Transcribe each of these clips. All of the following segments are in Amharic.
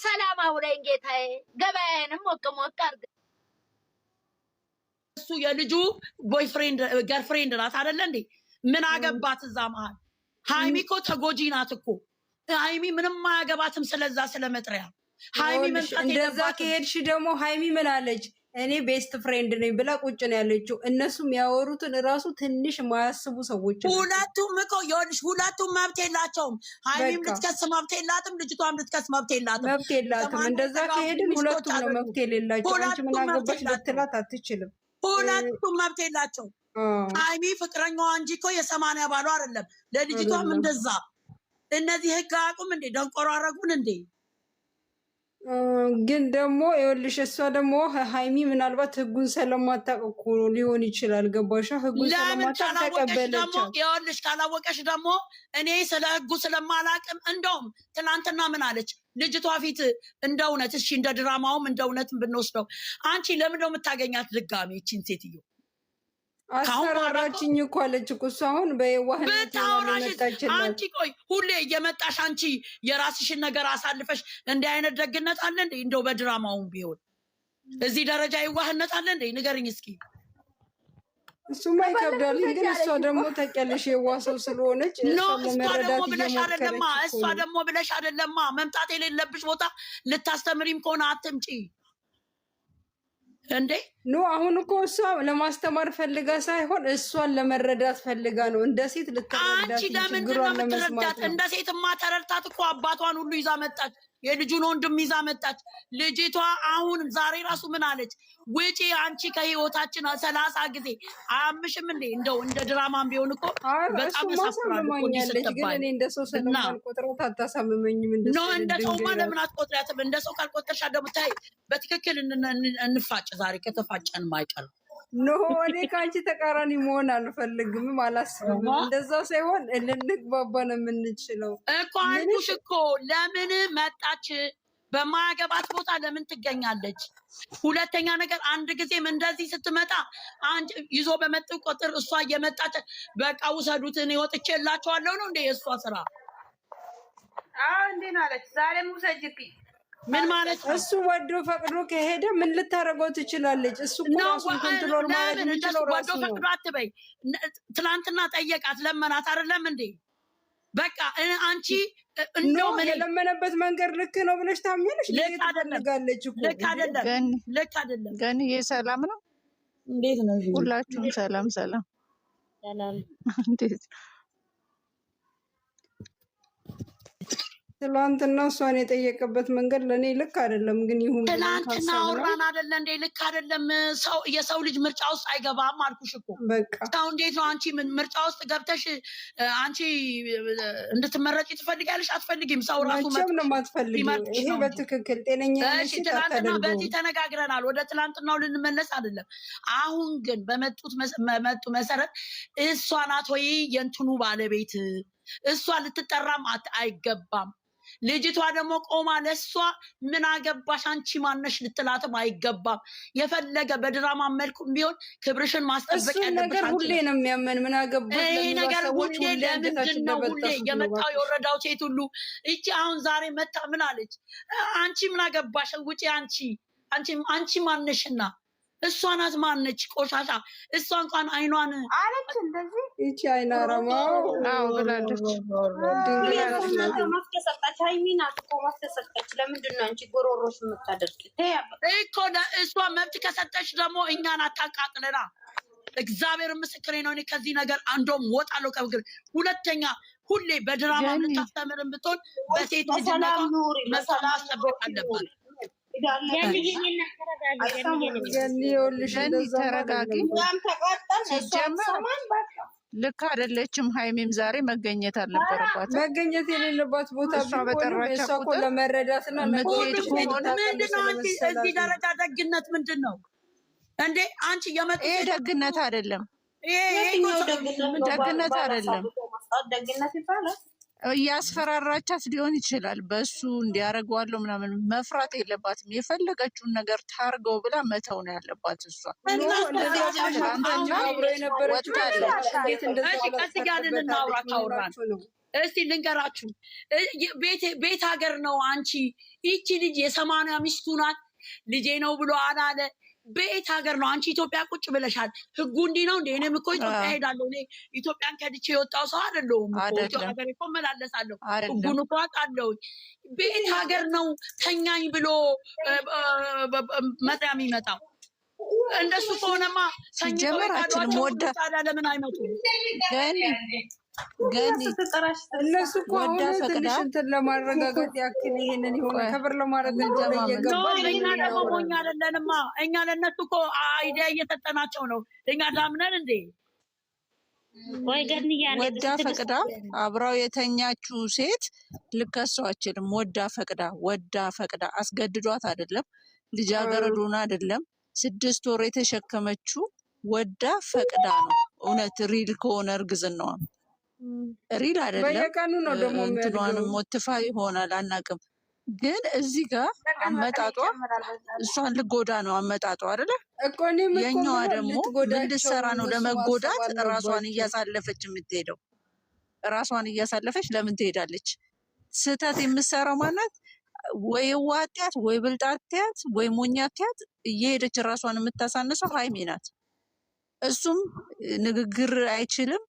በሰላም አውለኝ ጌታዬ። ገበያዬንም ሞቅ ሞቅ አድርግ። እሱ የልጁ ቦይፍሬንድ ገርፍሬንድ ናት አይደለ እንዴ? ምን አገባት እዛ መሀል? ሃይሚ እኮ ተጎጂ ናት እኮ። ሃይሚ ምንም አያገባትም ስለዛ ስለመጥሪያ። ሃይሚ መምጣት እንደዛ ከሄድሽ ደግሞ ሃይሚ ምን አለች? እኔ ቤስት ፍሬንድ ነኝ ብላ ቁጭ ነው ያለችው። እነሱም ያወሩትን እራሱ ትንሽ ማያስቡ ሰዎች ሁለቱም እኮ ይኸውልሽ፣ ሁለቱም መብት የላቸውም። ሃይሚም ልትከስ መብት የላትም፣ ልጅቷም ልትከስ መብት የላትም። እንደዛ ከሄድን ሁለቱም ነው መብት የሌላቸው። አንቺ ምን አገባሽ ልትላት አትችልም። ሁለቱም መብት የላቸው። ሃይሚ ፍቅረኛዋ እንጂ እኮ የ80 ባሏ አይደለም። ለልጅቷም እንደዛ። እነዚህ ህግ አያውቁም እንዴ? ደንቆሮ አደረጉን እንዴ? ግን ደግሞ ይኸውልሽ እሷ ደግሞ ሃይሚ ምናልባት ህጉን ስለማታውቅ እኮ ሊሆን ይችላል። ገባሻ? ህጉን ስለማታውቅ ተቀበለቻት። ይኸውልሽ ካላወቀሽ ደግሞ እኔ ስለ ህጉ ስለማላውቅም እንደውም ትናንትና ምን አለች ልጅቷ ፊት እንደ እውነት እሺ፣ እንደ ድራማውም እንደ እውነትም ብንወስደው አንቺ ለምን ነው የምታገኛት ድጋሚ ይቺን ሴትዮ? አስፈራራችኝ እኮ አለች እኮ እሷ። አሁን በየዋህነት አንቺ ቆይ ሁሌ እየመጣሽ አንቺ የራስሽን ነገር አሳልፈሽ እንዲህ አይነት ደግነት አለ እንዴ? እንደው በድራማውም ቢሆን እዚህ ደረጃ የዋህነት አለ እንዴ? ንገርኝ እስኪ። እሱማ ይከብዳል። ግን እሷ ደግሞ ታውቂያለሽ የዋህ ሰው ስለሆነች እሷ ደግሞ ብለሽ አይደለማ መምጣት የሌለብሽ ቦታ ልታስተምሪም ከሆነ አትምጪ እንዴ። ኖ አሁን እኮ እሷ ለማስተማር ፈልጋ ሳይሆን እሷን ለመረዳት ፈልጋ ነው። እንደ ሴት ልትረዳት አንቺ ለምንድን ነው የምትረዳት? እንደ ሴትማ ተረድታት እኮ አባቷን ሁሉ ይዛ መጣች። የልጁን ወንድም ይዛ መጣች። ልጅቷ አሁን ዛሬ ራሱ ምን አለች? ውጪ አንቺ ከህይወታችን 30 ጊዜ አያምሽም እንዴ? እንደው እንደ ድራማም ቢሆን እኮ በጣም ያሳፍራል እኮ ግን እኔ እንደ ሰው ስለማን ቆጥራት አታሳምመኝም። እንደ ሰውማ ለምን አትቆጥሪያትም? እንደ ሰው ካልቆጠርሻ ደግሞ ታይ በትክክል እንፋጭ። ዛሬ ከተፋጨን ማይቀር ኖ እኔ ከአንቺ ተቃራኒ መሆን አልፈልግም፣ አላስብም። እንደዛው ሳይሆን ልንግባባ ነው የምንችለው እኮ አልኩሽ እኮ። ለምን መጣች? በማያገባት ቦታ ለምን ትገኛለች? ሁለተኛ ነገር አንድ ጊዜም እንደዚህ ስትመጣ ይዞ በመጡ ቁጥር እሷ እየመጣች በቃ ውሰዱት እኔ ወጥቼላቸዋለሁ ነው እንዴ የእሷ ስራ? እንዴ አለች። ዛሬም ውሰጅብኝ ምን ማለት ነው? እሱ ወዶ ፈቅዶ ከሄደ ምን ልታረገው ትችላለች? እሱ ራሱን ኮንትሮል ማለት የሚችለው ራሱ ነው። ወዶ ፈቅዶ አትበይ። ትናንትና ጠየቃት፣ ለመናት አይደለም እንዴ? በቃ አንቺ እንደው የለመነበት መንገድ ልክ ነው ብለሽ ታምኚያለሽ? ልክ አይደለም። ግን የሰላም ነው። እንዴት ነው? ሁላችሁም ሰላም። እንዴት ትላንትና እሷን የጠየቀበት መንገድ ለእኔ ልክ አይደለም። ግን ይሁን ትላንትና አወራን አይደለ እንዴ? ልክ አይደለም። የሰው ልጅ ምርጫ ውስጥ አይገባም አልኩሽ እኮ። በቃ ሰው እንዴት ነው አንቺ ምርጫ ውስጥ ገብተሽ አንቺ እንድትመረጪ ትፈልጊያለሽ? አትፈልጊም። ሰው ራሱ መቼም ነው የማትፈልጊው። ይሄ በትክክል ጤነኛ ነሽ። ትላንትና በዚህ ተነጋግረናል። ወደ ትላንትናው ልንመለስ አይደለም። አሁን ግን በመጡ መሰረት እሷ ናት ወይ የእንትኑ ባለቤት? እሷ ልትጠራም አይገባም። ልጅቷ ደግሞ ቆማ ለሷ ምን አገባሽ አንቺ ማነሽ ልትላትም አይገባም። የፈለገ በድራማ መልኩ ቢሆን ክብርሽን ማስጠበቅ ያለብሽ ነገር ሁሌ ነው የሚያመን። ምን አገባሽ ይሄ ነገር ሁሌ ለምንድን ነው ሁሌ የመጣው የወረዳው ሴት ሁሉ? እቺ አሁን ዛሬ መጣ ምን አለች? አንቺ ምን አገባሽ ውጪ አንቺ ማነሽና እሷ ናት ማነች? ቆሻሻ እሷ እንኳን አይኗን አለች እንደዚህ እቺ አይና ረማው ብላለች። ማስተሰጣች ሃይሚና እኮ ማስተሰጣች። ለምንድን ነው አንቺ ጎሮሮሽ የምታደርቂ? እኮ እሷ መብት ከሰጠች ደግሞ እኛን አታቃጥለና። እግዚአብሔር ምስክሬ ነው። እኔ ከዚህ ነገር አንዶም ወጣለሁ ከብግር። ሁለተኛ ሁሌ በድራማ የምታስተምርን ብትሆን በሴት ልጅነቷ መብቷን ማስጠበቅ አለባት። ተረጋጊ። ልክ አይደለችም። ሃይሚም ዛሬ መገኘት አልነበረባትም። መገኘት የሌለባት ቦታ በጠራቻ ቁጥር ለመረዳትና ምንድነው እዚህ ደረጃ ደግነት ምንድን ነው እንዴ? አንቺ ይሄ ደግነት አይደለም። ደግነት አይደለም። ደግነት ይባላል። እያስፈራራቻት ሊሆን ይችላል። በሱ እንዲያደርገዋለሁ ምናምን መፍራት የለባትም። የፈለገችውን ነገር ታርገው ብላ መተው ነው ያለባት። እሷ እስቲ ልንገራችሁ ቤት ሀገር ነው። አንቺ ይቺ ልጅ የ80 ሚስቱ ናት። ልጄ ነው ብሎ አላለ። ቤት ሀገር ነው። አንቺ ኢትዮጵያ ቁጭ ብለሻል። ህጉ እንዲህ ነው እንዴ? እኔም እኮ ኢትዮጵያ ሄዳለሁ። እኔ ኢትዮጵያን ከድቼ የወጣው ሰው አይደለሁም እኮ ኢትዮጵያ ሀገር እኮ እመላለሳለሁ። ህጉን እኮ አውቃለሁ። ቤት ሀገር ነው ተኛኝ ብሎ መጥሪያ የሚመጣው። እንደሱ ከሆነማ ተኝተው ታዲያ ለምን አይመጡም? ግን እነሱ እኮ አሁን ትንሽ እንትን ለማረጋጋት ያክል ይሄንን የሆነ ከብር ለማድረግ እንደሆነ እየገባ እኛ ደግሞ ሞኝ አይደለንማ። እኛ ለእነሱ እኮ አይዲያ እየሰጠናቸው ነው። እኛ ዳምነን እንዴ? ወዳ ፈቅዳ አብራው የተኛችው ሴት ልከሰው አችልም። ወዳ ፈቅዳ አስገድዷት አይደለም፣ ልጃገረድ ሆና አይደለም። 6 ወር የተሸከመችው ወዳ ፈቅዳ ነው። እውነት ሪል ከሆነ እርግዝናዋ ሪል አይደለም። በየቀኑ ነው ደግሞ እንትኗንም ሞትፋ ይሆናል አናውቅም። ግን እዚህ ጋር አመጣጧ እሷን ልጎዳ ነው አመጣጧ አይደለ? የኛዋ ደግሞ ምን ልትሰራ ነው? ለመጎዳት ራሷን እያሳለፈች የምትሄደው። ራሷን እያሳለፈች ለምን ትሄዳለች? ስህተት የምትሰራው ማናት? ወይ ዋጥያት ወይ ብልጣትያት ወይ ሞኛትያት እየሄደች ራሷን የምታሳንሰው ሀይሚ ናት። እሱም ንግግር አይችልም።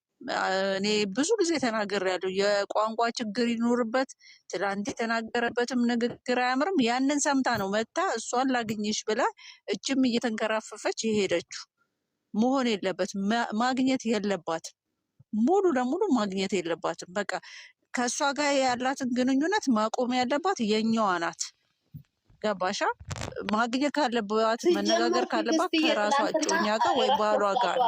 እኔ ብዙ ጊዜ ተናግሬያለሁ። የቋንቋ ችግር ይኖርበት። ትላንት የተናገረበትም ንግግር አያምርም። ያንን ሰምታ ነው መታ እሷን ላግኝሽ ብላ እጅም እየተንከራፈፈች የሄደችው። መሆን የለበትም፣ ማግኘት የለባትም። ሙሉ ለሙሉ ማግኘት የለባትም። በቃ ከእሷ ጋር ያላትን ግንኙነት ማቆም ያለባት የኛዋ ናት። ገባሻ? ማግኘት ካለባት መነጋገር ካለባት ከራሷ እጮኛ ጋር ወይ ባሏ ጋር ነው።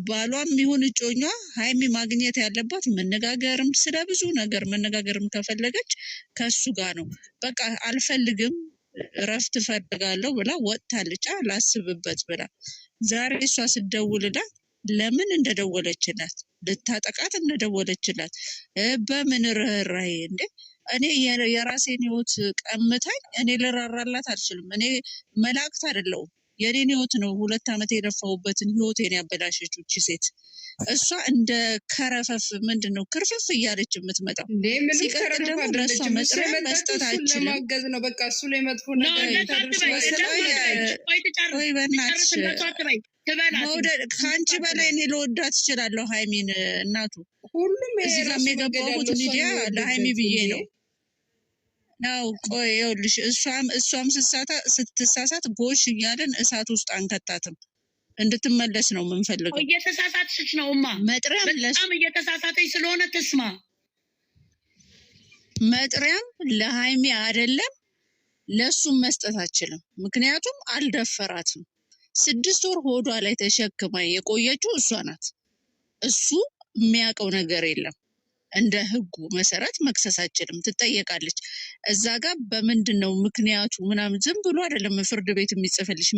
ባሏም ይሁን እጮኛ ሀይሚ ማግኘት ያለባት መነጋገርም ስለ ብዙ ነገር መነጋገርም ከፈለገች ከሱ ጋር ነው። በቃ አልፈልግም እረፍት እፈልጋለሁ ብላ ወጥታለች። ላስብበት ብላ ዛሬ እሷ ስደውልላት ለምን እንደደወለችላት ልታጠቃት እንደደወለችላት በምን ርህራሄ እንዴ! እኔ የራሴን ህይወት ቀምታኝ እኔ ልራራላት አልችልም። እኔ መላእክት አይደለሁም። የኔን ህይወት ነው 2 ዓመት የለፋሁበትን ህይወቴን ያበላሸችው እቺ ሴት። እሷ እንደ ከረፈፍ ምንድን ነው ክርፍፍ እያለች የምትመጣው። ሲቀጥል ደግሞ ለእሷ መጥሪያ መስጠት አይችልም። ለማገዝ ነው በቃ እሱ ላይ መጥፎ ነገር ወይ በእናትሽ መውደድ ከአንቺ በላይ እኔ ልወዳት እችላለሁ ሀይሚን። እናቱ ሁሉም እዚህ ጋር የገባሁት ሚዲያ ለሀይሚ ብዬ ነው። ቆይ ይኸውልሽ፣ እሷም ስትሳሳት ጎሽ እያለን እሳት ውስጥ አንከታትም። እንድትመለስ ነው የምንፈልገው። እየተሳሳተች ነው እማ በጣም እየተሳሳተች ስለሆነ ትስማ። መጥሪያም ለሀይሚ አይደለም ለእሱም መስጠት አችልም። ምክንያቱም አልደፈራትም። 6 ወር ሆዷ ላይ ተሸክማ የቆየችው እሷ ናት። እሱ የሚያውቀው ነገር የለም። እንደ ህጉ መሰረት መክሰስ አችልም፣ ትጠየቃለች። እዛ ጋር በምንድን ነው ምክንያቱ ምናምን ዝም ብሎ አይደለም ፍርድ ቤት የሚጽፍልሽ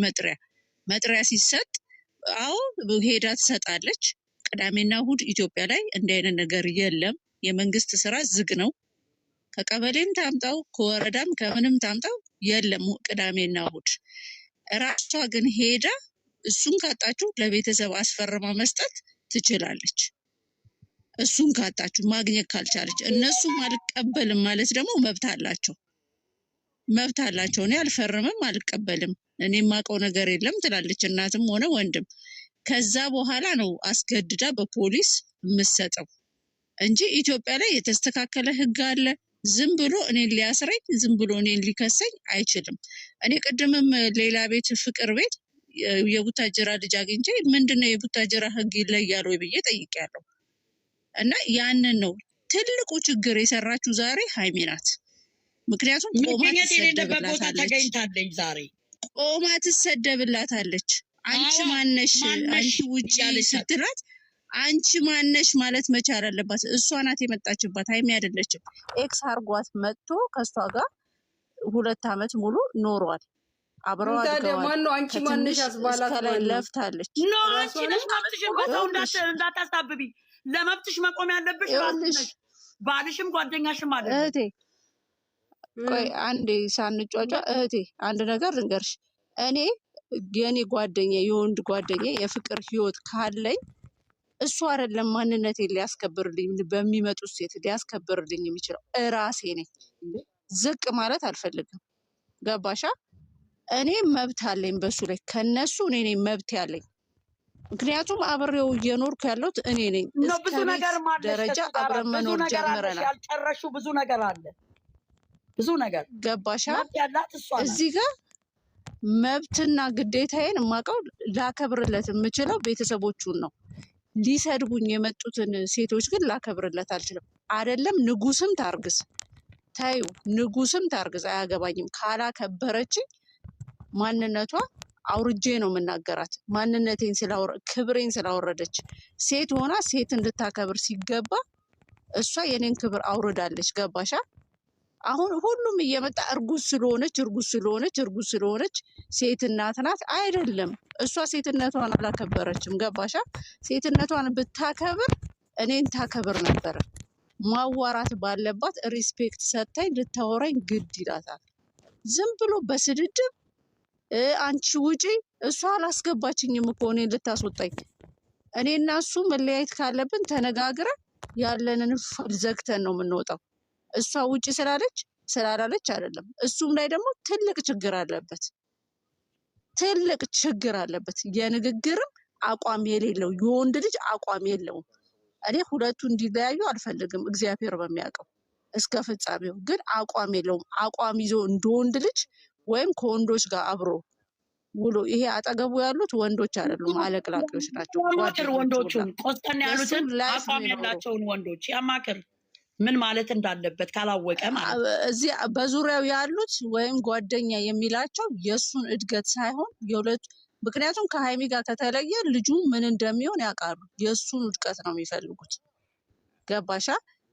መጥሪያ ሲሰጥ ሄዳ ትሰጣለች። ቅዳሜና እሑድ ኢትዮጵያ ላይ እንዲህ አይነት ነገር የለም። የመንግስት ስራ ዝግ ነው። ከቀበሌም ታምጣው ከወረዳም ከምንም ታምጣው የለም ቅዳሜና እሑድ። ራሷ ግን ሄዳ እሱን ካጣችሁ ለቤተሰብ አስፈርማ መስጠት ትችላለች። እሱን ካጣችሁ ማግኘት ካልቻለች እነሱም አልቀበልም ማለት ደግሞ መብት አላቸው። እኔ አልፈርምም አልቀበልም እኔ የማውቀው ነገር የለም ትላለች እናትም ሆነ ወንድም። ከዛ በኋላ ነው አስገድዳ በፖሊስ የምትሰጠው እንጂ ኢትዮጵያ ላይ የተስተካከለ ህግ አለ። ዝም ብሎ እኔን ሊያስረኝ ዝም ብሎ እኔን ሊከሰኝ አይችልም። እኔ ቅድምም ሌላ ቤት ፍቅር ቤት የቡታጀራ ልጅ አግኝቼ ምንድነው የቡታጀራ ህግ ይለያል ወይ ብዬ ጠይቄያለሁ። እና ያንን ነው ትልቁ ችግር የሰራችው ዛሬ ሀይሚ ናት። ምክንያቱም ቆማ ትሰደብላታለች። አንቺ ማነሽ አንቺ ውጪ ስትላት አንቺ ማነሽ ማለት መቻል አለባት። እሷ ናት የመጣችባት ሀይሚ አይደለችም። ኤክስ አርጓት መጥቶ ከሷ ጋር 2 ዓመት ሙሉ ኖሯል። አብረው አድገዋል። አንቺ ማነሽ አስባላት ከላይ ለፍታለች። አንቺ ነሽ መብትሽን በሰው እንዳታስታብቢ። ለመብትሽ መቆም ያለብሽ ራስሽ። ባልሽም ጓደኛሽም አለ። እህቴ ቆይ አንዴ ሳንጫጫ እህቴ አንድ ነገር ልንገርሽ። እኔ የኔ ጓደኛ የወንድ ጓደኛ የፍቅር ህይወት ካለኝ እሱ አይደለም ማንነቴን ሊያስከብርልኝ በሚመጡት ሴት ሊያስከብርልኝ የሚችለው እራሴ ነኝ። ዝቅ ማለት አልፈልግም። ገባሻ? እኔ መብት አለኝ በሱ ላይ ከነሱ እኔ ነኝ መብት ያለኝ። ምክንያቱም አብሬው እየኖርኩ ያለሁት እኔ ነኝ። ብዙ ነገር ደረጃ አብረን መኖር ጀምረናል። ያልጨረሽው ብዙ ነገር አለ። ብዙ ነገር ገባሻ? እዚህ ጋር መብትና ግዴታዬን የማውቀው ላከብርለት የምችለው ቤተሰቦቹን ነው። ሊሰድቡኝ የመጡትን ሴቶች ግን ላከብርለት አልችልም። አይደለም ንጉስም ታርግዝ፣ ታዩ ንጉስም ታርግዝ አያገባኝም። ካላከበረችኝ ማንነቷ አውርጄ ነው የምናገራት። ማንነቴን ክብሬን ስላወረደች ሴት ሆና ሴት እንድታከብር ሲገባ እሷ የኔን ክብር አውርዳለች። ገባሻ? አሁን ሁሉም እየመጣ እርጉዝ ስለሆነች ሴት እናት ናት። አይደለም እሷ ሴትነቷን አላከበረችም። ገባሻ? ሴትነቷን ብታከብር እኔን ታከብር ነበረ። ማዋራት ባለባት ሪስፔክት ሰጥታኝ ልታወራኝ ግድ ይላታል። ዝም ብሎ በስድድብ አንቺ ውጪ። እሷ አላስገባችኝም እኮ እኔን ልታስወጣኝ። እኔና እሱ መለያየት ካለብን ተነጋግረን ያለንን ዘግተን ነው የምንወጣው። እሷ ውጪ ስላለች አይደለም። እሱም ላይ ደግሞ ትልቅ ችግር አለበት። የንግግርም አቋም የሌለው የወንድ ልጅ አቋም የለውም። እኔ ሁለቱ እንዲለያዩ አልፈልግም፣ እግዚአብሔር በሚያውቀው እስከ ፍጻሜው። ግን አቋም የለውም። አቋም ይዞ እንደ ወንድ ልጅ ወይም ከወንዶች ጋር አብሮ ውሎ ይሄ አጠገቡ ያሉት ወንዶች አይደሉም፣ አለቅላቂዎች ናቸው። ወንዶቹን ቆስጠን ያሉትን አቋም ያላቸውን ወንዶች ያማክር ምን ማለት እንዳለበት ካላወቀ ማለት እዚህ በዙሪያው ያሉት ወይም ጓደኛ የሚላቸው የእሱን እድገት ሳይሆን የሁለቱ። ምክንያቱም ከሀይሚ ጋር ከተለየ ልጁ ምን እንደሚሆን ያውቃሉ። የእሱን ውድቀት ነው የሚፈልጉት። ገባሻ?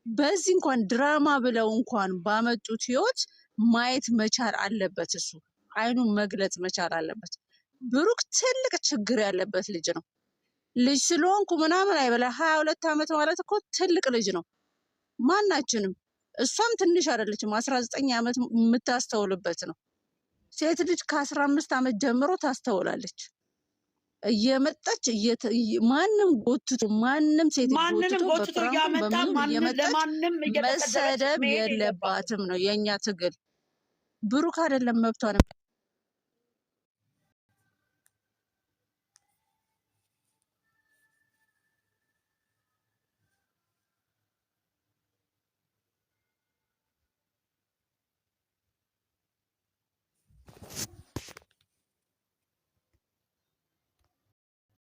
በዚህ እንኳን ድራማ ብለው እንኳን ባመጡት ህይወት ማየት መቻል አለበት። እሱ አይኑን መግለጽ መቻል አለበት። ብሩክ ትልቅ ችግር ያለበት ልጅ ነው። ልጅ ስለሆንኩ ምናምን አይበላ። 22 ዓመት ማለት እኮ ትልቅ ልጅ ነው። ማናችንም እሷም ትንሽ አይደለችም። 19 ዓመት የምታስተውልበት ነው። ሴት ልጅ ከ15 ዓመት ጀምሮ ታስተውላለች። እየመጣች ማንም ጎትቶ ሴት ጎትቶ ለማንም መሰደብ የለባትም ነው የኛ ትግል። ብሩክ አይደለም መብቷን